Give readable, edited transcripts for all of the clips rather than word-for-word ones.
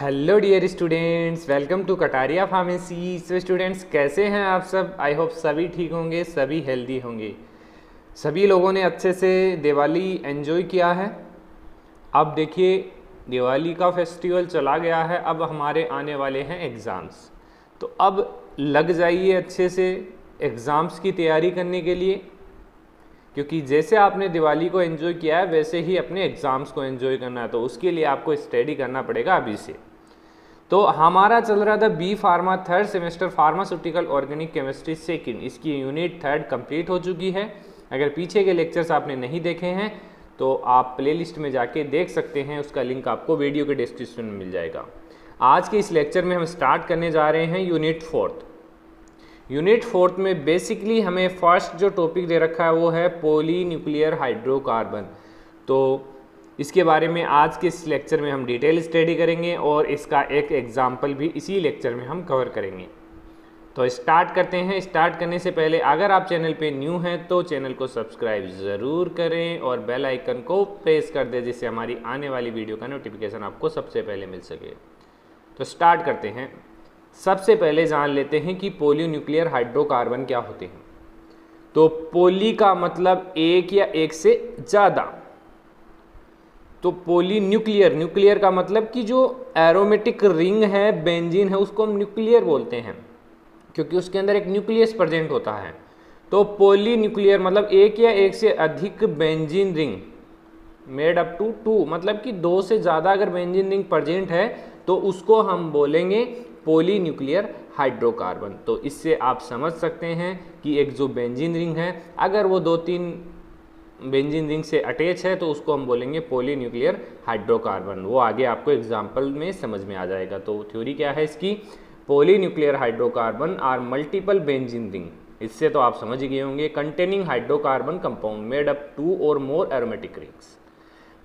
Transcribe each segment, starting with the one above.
Hello dear students, welcome to Kataria pharmacy. So students, कैसे हैं आप सब? आई होप सभी ठीक होंगे, सभी हेल्दी होंगे। सभी लोगों ने अच्छे से दिवाली एंजॉय किया है। अब देखिए, दिवाली का फेस्टिवल चला गया है, अब हमारे आने वाले हैं एग्ज़ाम्स। तो अब लग जाइए अच्छे से एग्ज़ाम्स की तैयारी करने के लिए, क्योंकि जैसे आपने दिवाली को एंजॉय किया है वैसे ही अपने एग्ज़ाम्स को एंजॉय करना है। तो उसके लिए आपको स्टडी करना पड़ेगा अभी से। तो हमारा चल रहा था B pharma third semester pharmaceutical organic chemistry second, इसकी यूनिट थर्ड कंप्लीट हो चुकी है। अगर पीछे के लेक्चर्स आपने नहीं देखे हैं तो आप प्लेलिस्ट में जाके देख सकते हैं, उसका लिंक आपको वीडियो के डिस्क्रिप्शन में मिल जाएगा। आज के इस लेक्चर में हम स्टार्ट करने जा रहे हैं यूनिट फोर्थ। यूनिट फोर्थ में बेसिकली हमें फर्स्ट जो टॉपिक दे रखा है वो है पॉली न्यूक्लियर हाइड्रोकार्बन। तो इसके बारे में आज के इस लेक्चर में हम डिटेल स्टडी करेंगे और इसका एक एग्जाम्पल भी इसी लेक्चर में हम कवर करेंगे। तो स्टार्ट करते हैं। स्टार्ट करने से पहले अगर आप चैनल पे न्यू हैं तो चैनल को सब्सक्राइब ज़रूर करें और बेल आइकन को प्रेस कर दें, जिससे हमारी आने वाली वीडियो का नोटिफिकेशन आपको सबसे पहले मिल सके। तो स्टार्ट करते हैं। सबसे पहले जान लेते हैं कि पॉलीन्यूक्लियर हाइड्रोकार्बन क्या होते हैं। तो पॉली का मतलब एक या एक से ज़्यादा, तो पॉलीन्यूक्लियर, न्यूक्लियर का मतलब कि जो एरोमेटिक रिंग है, बेंजीन है, उसको हम न्यूक्लियर बोलते हैं क्योंकि उसके अंदर एक न्यूक्लियस प्रेजेंट होता है। तो पॉलीन्यूक्लियर मतलब एक या एक से अधिक benzene ring made up to two, मतलब कि दो से ज़्यादा अगर बेंजीन रिंग प्रेजेंट है तो उसको हम बोलेंगे पॉलीन्यूक्लियर हाइड्रोकार्बन। तो इससे आप समझ सकते हैं कि एक जो बेंजीन रिंग है, अगर वो दो तीन बेंजीन रिंग से अटैच है तो उसको हम बोलेंगे पॉलीन्यूक्लियर हाइड्रोकार्बन। वो आगे आपको एग्जाम्पल में समझ में आ जाएगा। तो थ्योरी क्या है इसकी? Polynuclear hydrocarbon are multiple benzene ring, इससे तो आप समझ गए होंगे, containing hydrocarbon compound made up two और मोर एरोमेटिक रिंग्स।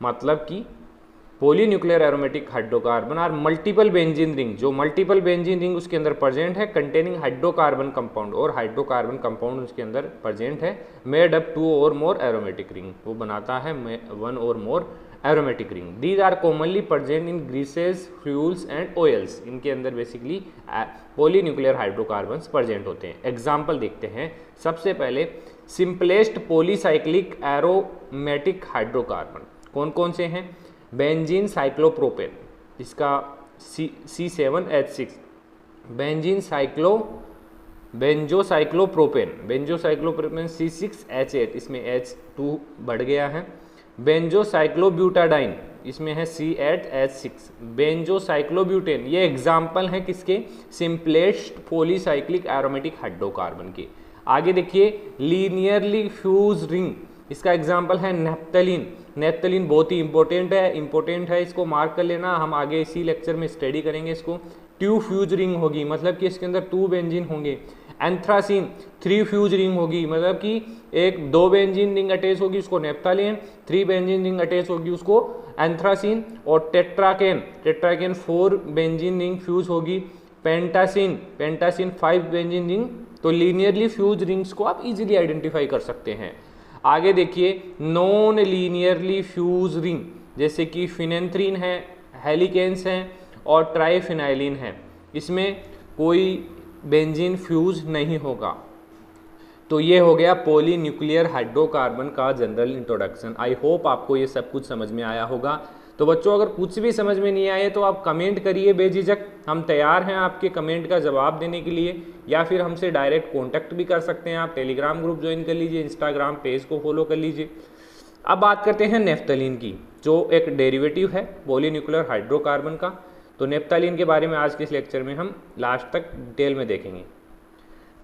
मतलब कि polynuclear aromatic hydrocarbon are multiple benzene ring, जो मल्टीपल बेंजीन रिंग उसके अंदर प्रेजेंट है, कंटेनिंग हाइड्रोकार्बन कंपाउंड, और हाइड्रोकार्बन कंपाउंड उसके अंदर प्रेजेंट है, मेड अप टू और मोर एरोमेटिक रिंग, वो बनाता है वन और more aromatic ring. These are commonly present in greases, fuels and oils. इनके अंदर बेसिकली पॉलीन्यूक्लियर हाइड्रोकार्बन्स प्रेजेंट होते हैं। एग्जाम्पल देखते हैं। सबसे पहले सिंपलेस्ट पॉलीसाइक्लिक एरोमेटिक हाइड्रोकार्बन कौन कौन से हैं? बेंजीन साइक्लोप्रोपेन, इसका C7H6, बेंजोसाइक्लोप्रोपेन C6H8, इसमें H2 बढ़ गया है। बेंजोसाइक्लोब्यूटाडाइन, इसमें है C8H6। बेंजोसाइक्लोब्यूटेन, ये एग्जाम्पल हैं किसके? सिंपलेस्ट पॉलीसाइक्लिक एरोमेटिक हाइड्रोकार्बन के। आगे देखिए, लीनियरली फ्यूज रिंग, इसका एग्जाम्पल है नेप्थलीन। नेप्थलीन बहुत ही इंपॉर्टेंट है, इसको मार्क कर लेना, हम आगे इसी लेक्चर में स्टडी करेंगे इसको। टू फ्यूज रिंग होगी, मतलब कि इसके अंदर 2 बेंजीन होंगे। एंथ्रासीन 3 फ्यूज रिंग होगी, मतलब कि एक 2 बेंजीन रिंग अटैच होगी उसको नेप्थलीन, 3 बेंजीन रिंग अटैच होगी उसको एंथ्रासीन। और टेट्राकेन 4 बेंजीन रिंग फ्यूज होगी। पेंटासीन 5 बेंजीन रिंग। तो लीनियरली फ्यूज रिंग्स को आप इजीली आइडेंटिफाई कर सकते हैं। आगे देखिए, नॉन लीनियरली फ्यूज रिंग, जैसे कि फिनेंथ्रीन है, हेलिकेन्स हैं और ट्राइफिनाइलिन है, इसमें कोई बेंजीन फ्यूज नहीं होगा। तो ये हो गया पॉलीन्यूक्लियर हाइड्रोकार्बन का जनरल इंट्रोडक्शन। आई होप आपको ये सब कुछ समझ में आया होगा। तो बच्चों, अगर कुछ भी समझ में नहीं आए तो आप कमेंट करिए बेझिझक, हम तैयार हैं आपके कमेंट का जवाब देने के लिए, या फिर हमसे डायरेक्ट कांटेक्ट भी कर सकते हैं। आप टेलीग्राम ग्रुप ज्वाइन कर लीजिए, इंस्टाग्राम पेज को फॉलो कर लीजिए। अब बात करते हैं नेफ्थलीन की, जो एक डेरिवेटिव है पॉलीन्यूक्लियर हाइड्रोकार्बन का। तो नेफ्थलीन के बारे में आज के इस लेक्चर में हम लास्ट तक डिटेल में देखेंगे।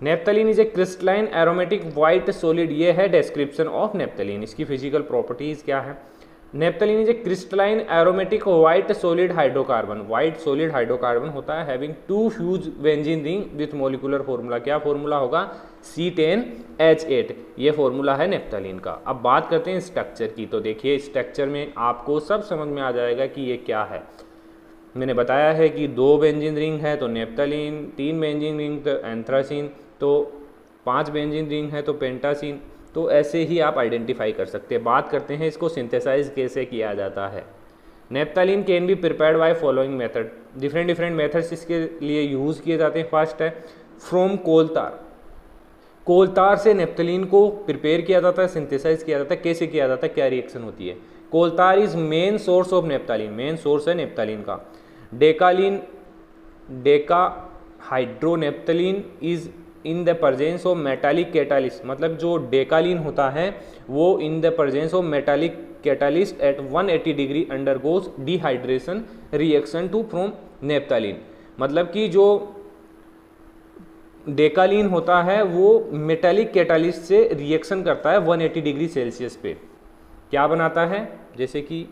Naphthalene is a crystalline aromatic white solid, ये है डिस्क्रिप्शन ऑफ नेफ्थलीन। इसकी फिजिकल प्रॉपर्टीज क्या है? Naphthalene is a crystalline aromatic white solid hydrocarbon, white solid hydrocarbon होता है, having 2 fuse benzene ring with molecular formula. क्या फॉर्मूला होगा? C10H8, ये फॉर्मूला है नेफ्थलीन का। अब बात करते हैं स्ट्रक्चर की। तो देखिए, स्ट्रक्चर में आपको सब समझ में आ जाएगा कि ये क्या है। मैंने बताया है कि 2 बेंजीन रिंग है तो नेफ्थलीन, 3 बेंजीन रिंग तो एंथ्रासीन, तो 5 बेंजीन रिंग है तो पेंटासीन। तो ऐसे ही आप आइडेंटिफाई कर सकते हैं। बात करते हैं इसको सिंथेसाइज कैसे किया जाता है। Naphthalene can be prepared by following method, different different methods इसके लिए यूज़ किए जाते हैं। फर्स्ट है फ्रॉम कोलतार, कोलतार से नेप्थलीन को प्रिपेयर किया जाता है, सिंथेसाइज किया जाता है। कैसे किया जाता है, क्या रिएक्शन होती है। Coal tar is main source of naphthalene, main source है नेप्थलीन का। Decalin, deca hydronaphthalene is in the presence of metallic catalyst, मतलब जो डेकालीन होता है वो in the presence of metallic catalyst at 180 degree undergoes dehydration reaction to from naphthalene, मतलब कि जो डेकालीन होता है वो मेटालिक कैटालिस्ट से रिएक्शन करता है 180 डिग्री सेल्सियस पे। क्या बनाता है, जैसे कि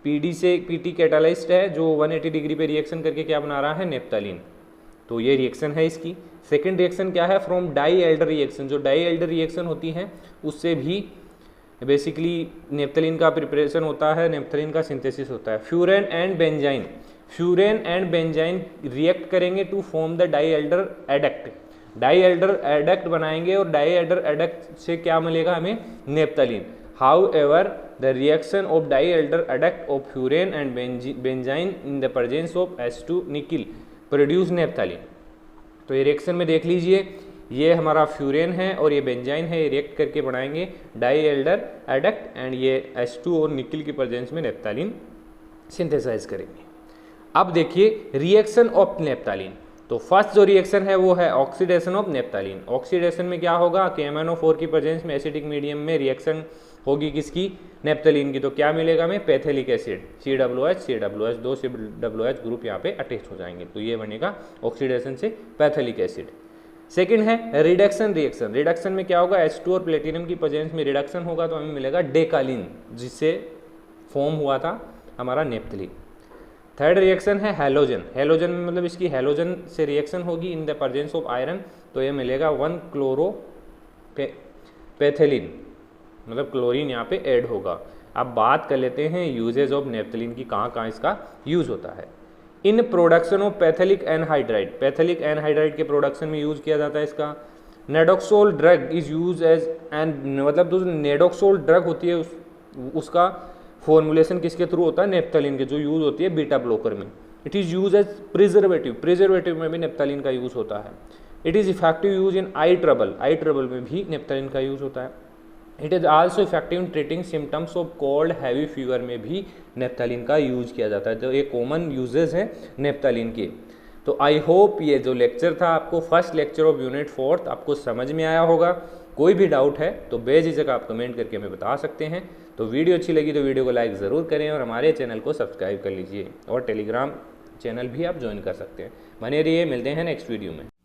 पीडी से पीटी कैटालिस्ट है जो 180 डिग्री पे रिएक्शन करके क्या बना रहा है, नेप्थलीन। तो ये रिएक्शन है इसकी। सेकंड रिएक्शन क्या है, फ्रॉम डाई एल्डर रिएक्शन, जो डाई एल्डर रिएक्शन होती है उससे भी बेसिकली नेप्थलीन का प्रिपरेशन होता है, नेप्थलीन का सिंथेसिस होता है। Furan and benzene, furan and benzene react करेंगे to form the die Elder adduct, die Elder adduct बनाएंगे और डाई एल्डर एडक्ट से क्या मिलेगा हमें, naphthalene. How ever the reaction of die Elder adduct of furan and benzene in the presence of H2 nickel produce naphthalene. तो ये reaction में देख लीजिए, ये हमारा फ्यूरेन है और ये बेंजाइन है, ये रिएक्ट करके बनाएंगे डाई एल्डर एडक्ट एंड ये H2 और निकिल की प्रेजेंस में नेप्थलीन सिंथेसाइज करेंगे। अब देखिए रिएक्शन ऑफ नेप्थलीन, तो फर्स्ट जो रिएक्शन है वो है ऑक्सीडेशन ऑफ नेप्थलीन। ऑक्सीडेशन में क्या होगा कि MnO4 की प्रेजेंस में एसिडिक मीडियम में रिएक्शन होगी किसकी, नेप्थलीन की। तो क्या मिलेगा हमें, पैथेलिक एसिड, COOH, दो COOH ग्रुप यहाँ पे अटैच हो जाएंगे, तो ये बनेगा ऑक्सीडेशन से पैथेलिक एसिड। सेकंड है रिडक्शन रिएक्शन, रिडक्शन में क्या होगा, H2 और प्लेटिनम की प्रेजेंस में रिडक्शन होगा तो हमें मिलेगा डेकालीन, जिससे फॉर्म हुआ था हमारा नेप्थलीन। थर्ड रिएक्शन है हैलोजन, हैलोजन में मतलब इसकी हैलोजन से रिएक्शन होगी इन द प्रेजेंस ऑफ आयरन, तो ये मिलेगा 1-क्लोरोपेथिलीन, मतलब क्लोरीन यहाँ पे ऐड होगा। अब बात कर लेते हैं यूजेज ऑफ नेप्थलीन की, कहाँ कहाँ इसका यूज होता है। In production of phthalic anhydride, phthalic anhydride के प्रोडक्शन में यूज किया जाता है इसका। Nedoxol drug is use as and, मतलब जो नेडोक्सोल ड्रग होती है उसका फॉर्मुलेशन किसके थ्रू होता है, नेप्थलीन के, जो यूज होती है बीटा ब्लॉकर में। It is use as preservative, preservative में भी नेप्थलीन का यूज होता है। It is effective use in eye trouble, eye trouble में भी नेप्थलीन का यूज होता है। It is also effective in treating symptoms of cold heavy fever में भी नेप्थलीन का यूज किया जाता है। तो ये कॉमन यूजेस हैं नेप्थलीन के। तो आई होप ये जो लेक्चर था आपको, फर्स्ट लेक्चर ऑफ यूनिट 4 आपको समझ में आया होगा। कोई भी डाउट है तो बेझिझक आप कमेंट करके हमें बता सकते हैं। तो वीडियो अच्छी लगी तो वीडियो को लाइक ज़रूर करें और हमारे चैनल को सब्सक्राइब कर लीजिए, और टेलीग्राम चैनल भी आप ज्वाइन कर सकते हैं। बने रहिए, मिलते हैं नेक्स्ट वीडियो में।